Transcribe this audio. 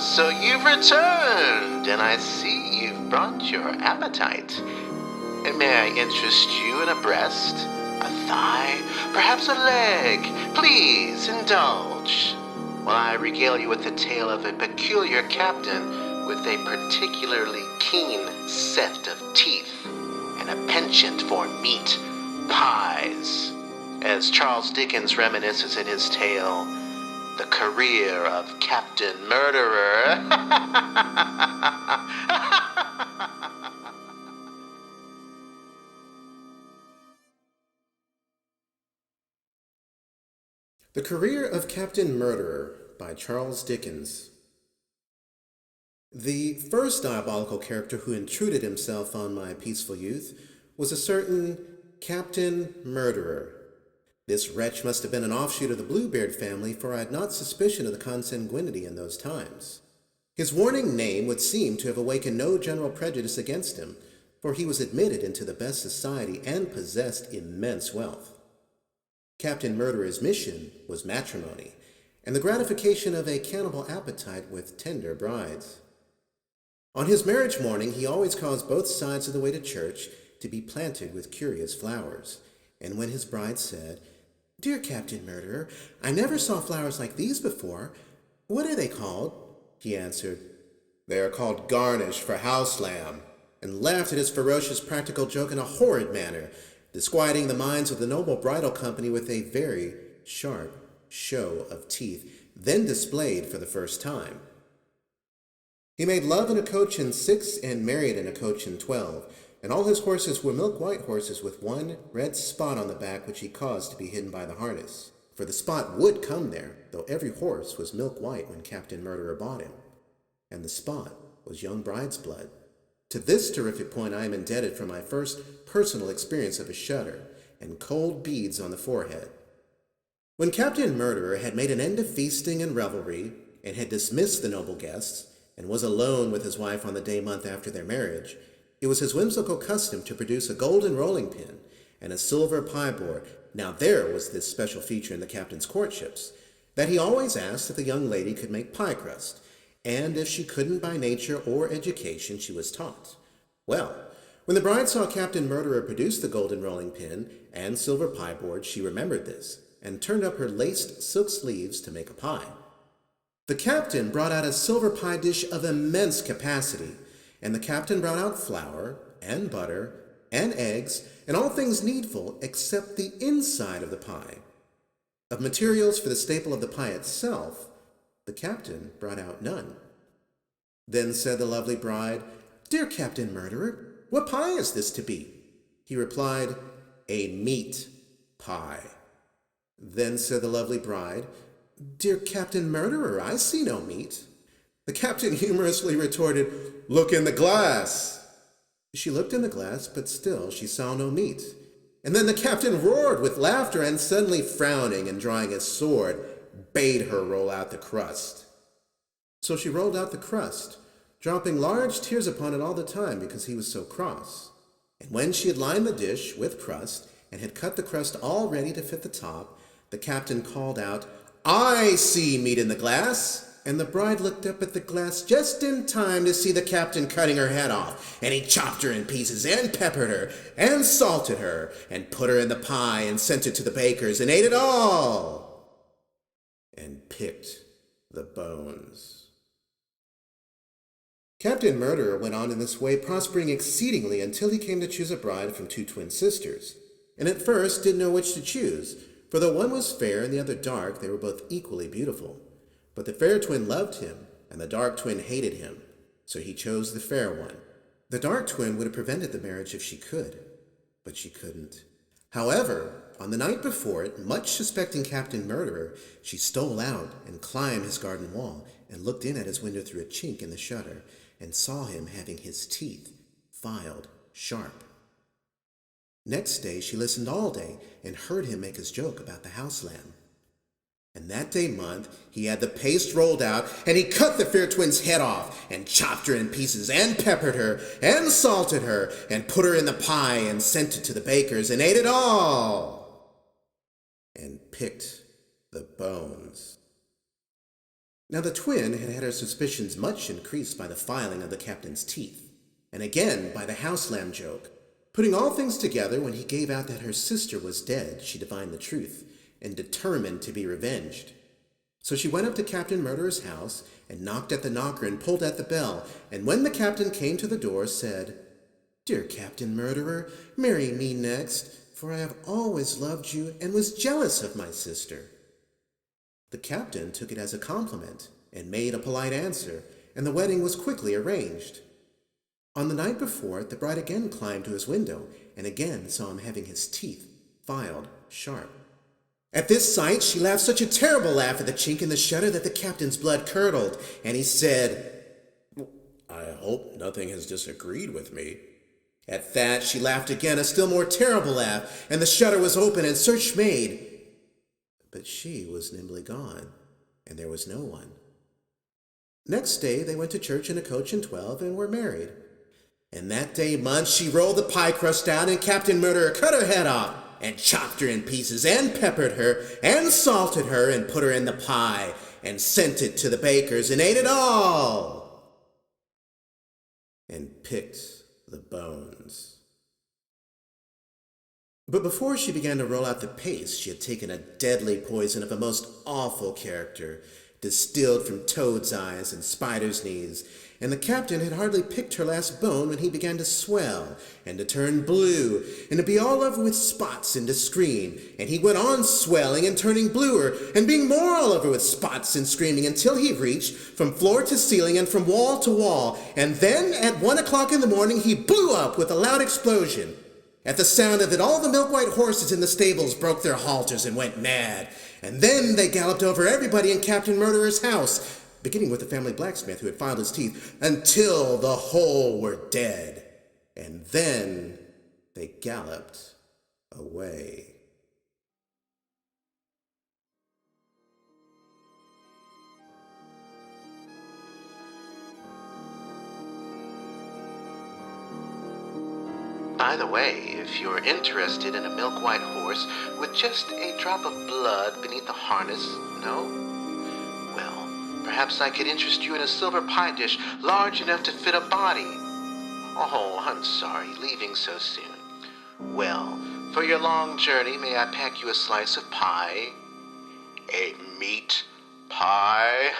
So you've returned, and I see you've brought your appetite. And may I interest you in a breast, a thigh, perhaps a leg? Please indulge, while I regale you with the tale of a peculiar captain with a particularly keen set of teeth and a penchant for meat pies. As Charles Dickens reminisces in his tale, The Career of Captain Murderer. The Career of Captain Murderer by Charles Dickens. The first diabolical character who intruded himself on my peaceful youth was a certain Captain Murderer. This wretch must have been an offshoot of the Bluebeard family, for I had not suspicion of the consanguinity in those times. His warning name would seem to have awakened no general prejudice against him, for he was admitted into the best society and possessed immense wealth. Captain Murderer's mission was matrimony, and the gratification of a cannibal appetite with tender brides. On his marriage morning, he always caused both sides of the way to church to be planted with curious flowers, and when his bride said, "Dear Captain Murderer, I never saw flowers like these before. What are they called?" he answered, "They are called garnish for house lamb," and laughed at his ferocious practical joke in a horrid manner, disquieting the minds of the noble bridal company with a very sharp show of teeth, then displayed for the first time. He made love in a coach and 6 and married in a coach and 12, and all his horses were milk-white horses with one red spot on the back which he caused to be hidden by the harness. For the spot would come there, though every horse was milk-white when Captain Murderer bought him, and the spot was young bride's blood. To this terrific point I am indebted for my first personal experience of a shudder and cold beads on the forehead. When Captain Murderer had made an end of feasting and revelry, and had dismissed the noble guests, and was alone with his wife on the day month after their marriage, it was his whimsical custom to produce a golden rolling pin and a silver pie board. Now there was this special feature in the captain's courtships, that he always asked if the young lady could make pie crust, and if she couldn't by nature or education, she was taught. Well, when the bride saw Captain Murderer produce the golden rolling pin and silver pie board, she remembered this, and turned up her laced silk sleeves to make a pie. The captain brought out a silver pie dish of immense capacity, and the captain brought out flour, and butter, and eggs, and all things needful except the inside of the pie. Of materials for the staple of the pie itself, the captain brought out none. Then said the lovely bride, "Dear Captain Murderer, what pie is this to be?" He replied, "A meat pie." Then said the lovely bride, "Dear Captain Murderer, I see no meat." The captain humorously retorted, "Look in the glass." She looked in the glass, but still she saw no meat. And then the captain roared with laughter, and suddenly frowning and drawing his sword, bade her roll out the crust. So she rolled out the crust, dropping large tears upon it all the time because he was so cross. And when she had lined the dish with crust, and had cut the crust all ready to fit the top, the captain called out, "I see meat in the glass." And the bride looked up at the glass just in time to see the captain cutting her head off, and he chopped her in pieces, and peppered her, and salted her, and put her in the pie, and sent it to the bakers, and ate it all, and picked the bones. Captain Murderer went on in this way, prospering exceedingly until he came to choose a bride from 2 twin sisters, and at first didn't know which to choose, for though one was fair and the other dark, they were both equally beautiful. But the fair twin loved him, and the dark twin hated him, so he chose the fair one. The dark twin would have prevented the marriage if she could, but she couldn't. However, on the night before it, much suspecting Captain Murderer, she stole out and climbed his garden wall, and looked in at his window through a chink in the shutter, and saw him having his teeth filed sharp. Next day she listened all day, and heard him make his joke about the house lamb. And that day month he had the paste rolled out, and he cut the fair twin's head off, and chopped her in pieces, and peppered her, and salted her, and put her in the pie, and sent it to the bakers, and ate it all, and picked the bones. Now the twin had had her suspicions much increased by the filing of the captain's teeth, and again by the house lamb joke. Putting all things together, when he gave out that her sister was dead, she divined the truth, and determined to be revenged. So she went up to Captain Murderer's house, and knocked at the knocker and pulled at the bell, and when the captain came to the door, said, "Dear Captain Murderer, marry me next, for I have always loved you and was jealous of my sister." The captain took it as a compliment, and made a polite answer, and the wedding was quickly arranged. On the night before, the bride again climbed to his window, and again saw him having his teeth filed sharp. At this sight, she laughed such a terrible laugh at the chink in the shutter that the captain's blood curdled, and he said, "I hope nothing has disagreed with me." At that, she laughed again, a still more terrible laugh, and the shutter was open and search made. But she was nimbly gone, and there was no one. Next day, they went to church in a coach and 12 and were married. And that day month, she rolled the pie crust out, and Captain Murderer cut her head off, and chopped her in pieces, and peppered her, and salted her, and put her in the pie, and sent it to the bakers, and ate it all, and picked the bones. But before she began to roll out the paste, she had taken a deadly poison of a most awful character, distilled from toad's eyes and spider's knees, and the captain had hardly picked her last bone when he began to swell, and to turn blue, and to be all over with spots, and to scream, and he went on swelling and turning bluer, and being more all over with spots and screaming, until he reached from floor to ceiling and from wall to wall, and then at 1 o'clock in the morning he blew up with a loud explosion. At the sound of it, all the milk-white horses in the stables broke their halters and went mad, and then they galloped over everybody in Captain Murderer's house, beginning with the family blacksmith who had filed his teeth, until the whole were dead, and then they galloped away. By the way, if you're interested in a milk-white horse with just a drop of blood beneath the harness, no? Well, perhaps I could interest you in a silver pie dish large enough to fit a body. Oh, I'm sorry, leaving so soon. Well, for your long journey, may I pack you a slice of pie? A meat pie?